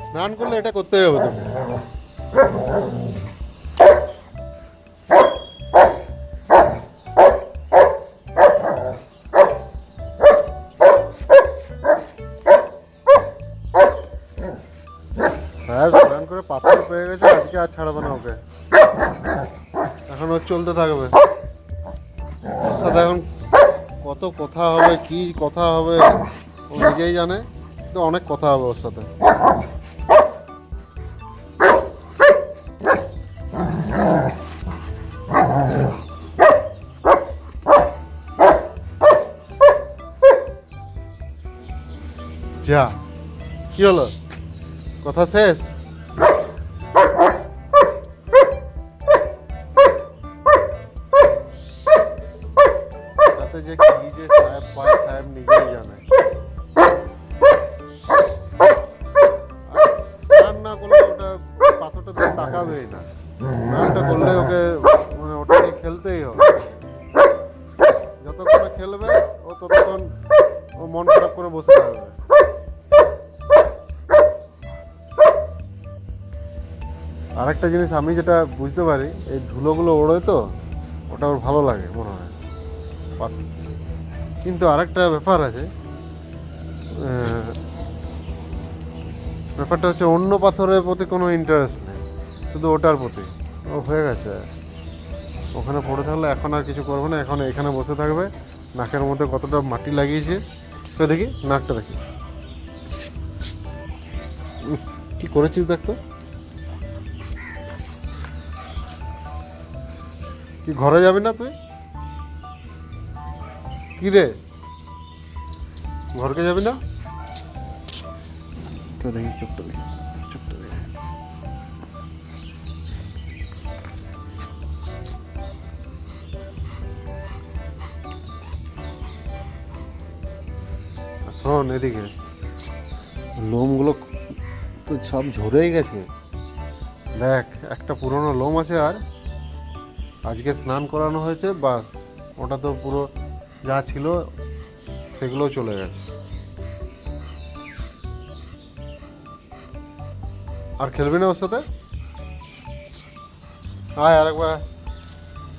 স্নান করলে এটা করতেই হবে তোকে। সাহেব স্নান করে পাথর পেয়ে গেছে, আজকে আর ছাড়াবে না ওকে, এখন ওর চলতে থাকবে। ওর সাথে এখন কত কথা হবে, কি কথা হবে ও নিজেই জানে, তো অনেক কথা হবে ওর সাথে। যা, কি হলো, কথা শেষ? তাতে যে কি যে সাহেব পায় সাহেব নিজেই জানে। আর স্নান না করলে ওটা পাথরটা দিয়ে তাকাবেই না, স্নানটা করলে ওকে মানে ওটা নিয়ে খেলতেই হবে। যতক্ষণ খেলবে ও ততক্ষণ ও মন খারাপ করে বসে থাকবে। আরেকটা জিনিস আমি যেটা বুঝতে পারি, এই ধুলোগুলো ওড়ে তো, ওটা ওর ভালো লাগে মনে হয় পাচ্ছে। কিন্তু আরেকটা ব্যাপার আছে, ব্যাপারটা হচ্ছে অন্য পাথরের প্রতি কোনো ইন্টারেস্ট নেই, শুধু ওটার প্রতি। ও হয়ে গেছে, ওখানে পড়ে থাকলে এখন আর কিছু করবে না, এখন এখানে বসে থাকবে। নাকের মধ্যে কতটা মাটি লাগিয়েছে তো দেখি, নাকটা দেখি কি করেছিস দেখ তো। কি ঘরে যাবি না তুই? কি রে, ঘরকে যাবি না? তো দেখি চোখটা দেখি, চোখটা দেখি। শোন এদিকে, লোমগুলো তো সব ঝরেই গেছে, দেখ একটা পুরনো লোম আছে। আর আজকে স্নান করানো হয়েছে, বাস ওটা তো পুরো যা ছিল সেগুলোও চলে গেছে। আর খেলবি না ওর সাথে? আয় আরেকবার,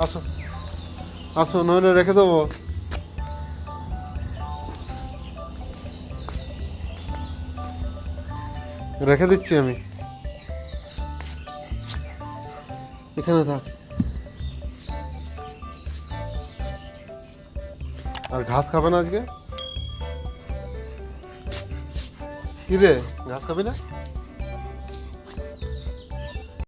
আসো আসো, নইলে রেখে দেবো। রেখে দিচ্ছি আমি, এখানে থাক। আর ঘাস খাবে না আজকে? কি রে, ঘাস খাবি না?